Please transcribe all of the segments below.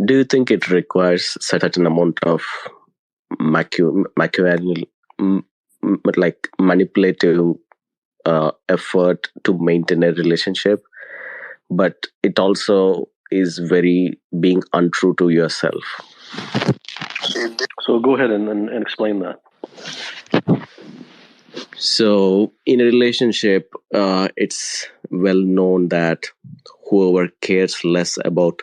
Do you think it requires certain amount of machiavellian, like manipulative effort to maintain a relationship, but it also is very being untrue to yourself? So go ahead and explain that. So in a relationship, it's well known that whoever cares less about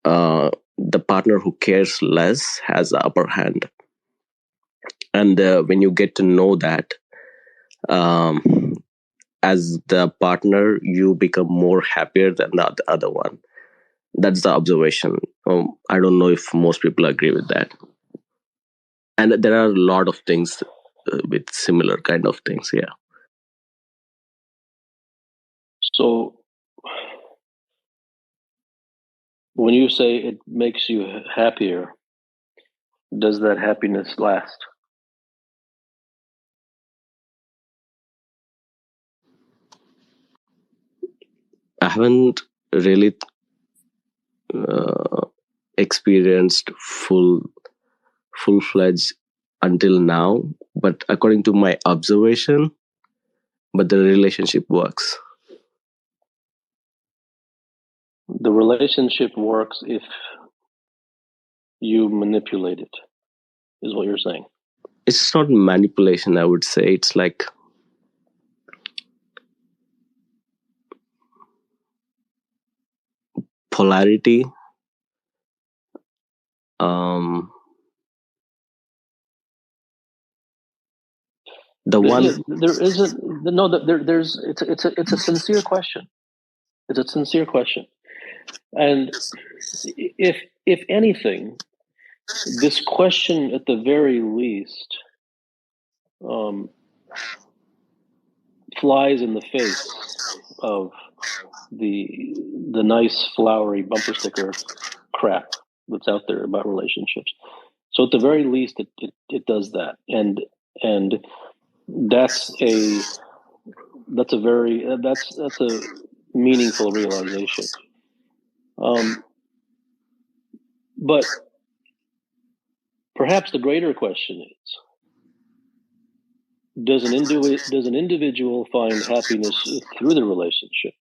the partner who cares less has the upper hand. And when you get to know that, um, as the partner, you become more happier than the other one. That's the observation. I don't know if most people agree with that. And there are a lot of things with similar kind of things. Yeah. So when you say it makes you happier, does that happiness last? I haven't really experienced full-fledged until now, but according to my observation, but the relationship works. The relationship works if you manipulate it, is what you're saying. It's not manipulation, I would say. It's like polarity. It's a sincere question. It's a sincere question. And if anything, this question at the very least flies in the face of the nice flowery bumper sticker crap that's out there about relationships. So at the very least, it does that, and that's a meaningful realization. But perhaps the greater question is: does an individual find happiness through the relationship?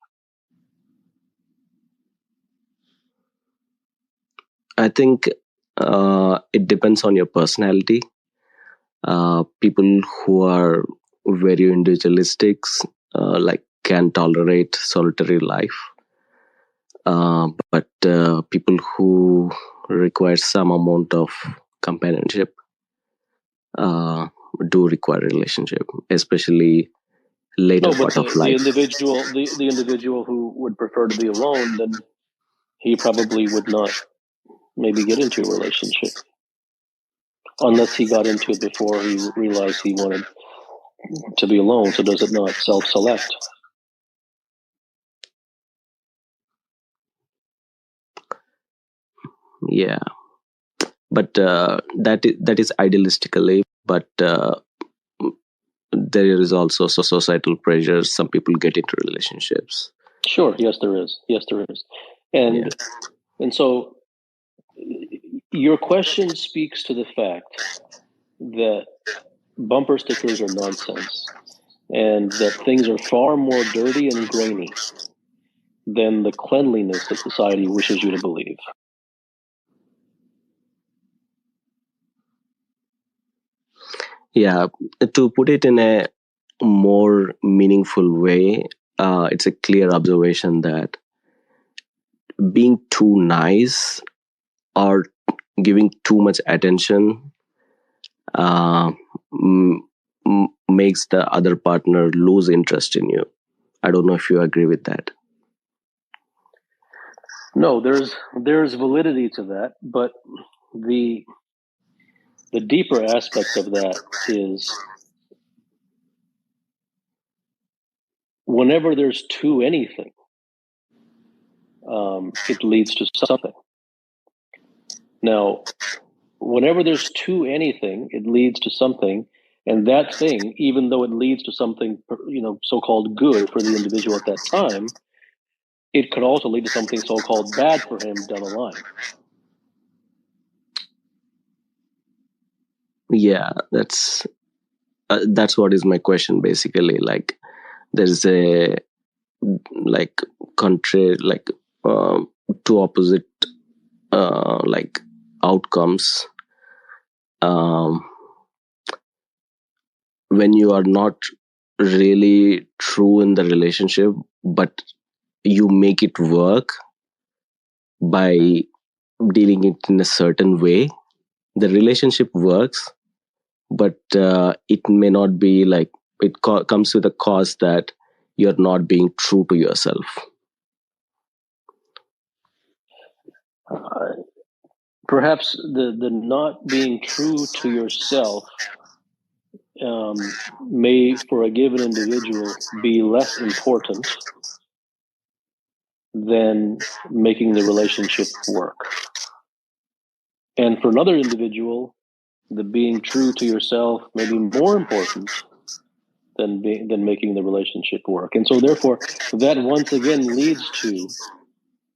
I think it depends on your personality. People who are very individualistic, like can tolerate solitary life. But people who require some amount of companionship do require a relationship, especially later part of life. The individual who would prefer to be alone, then he probably would not maybe get into a relationship unless he got into it before he realized he wanted to be alone. So does it not self-select? Yeah, but that is idealistically, but there is also societal pressures. Some people get into relationships. Sure, yes, there is. And so your question speaks to the fact that bumper stickers are nonsense, and that things are far more dirty and grainy than the cleanliness that society wishes you to believe. Yeah, to put it in a more meaningful way, it's a clear observation that being too nice or giving too much attention makes the other partner lose interest in you. I don't know if you agree with that. No, there's validity to that, but the deeper aspect of that is whenever there's too anything, it leads to something. Now, whenever there's too anything, it leads to something, and that thing, even though it leads to something, so-called good for the individual at that time, it could also lead to something so-called bad for him down the line. Yeah, that's what is my question basically. Like, there's a like country, like two opposite like outcomes um, when you are not really true in the relationship, but you make it work by dealing it in a certain way. The relationship works, but it may not be like it comes with a cost that you're not being true to yourself. Perhaps the not being true to yourself may, for a given individual, be less important than making the relationship work. And for another individual, the being true to yourself may be more important than making the relationship work. And so therefore, that once again leads to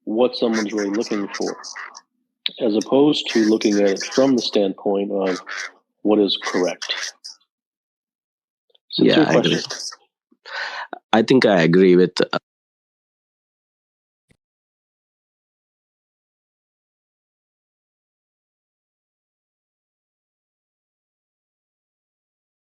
what someone's really looking for, as opposed to looking at it from the standpoint of what is correct. Sincere Yeah, I question. agree. I think I agree with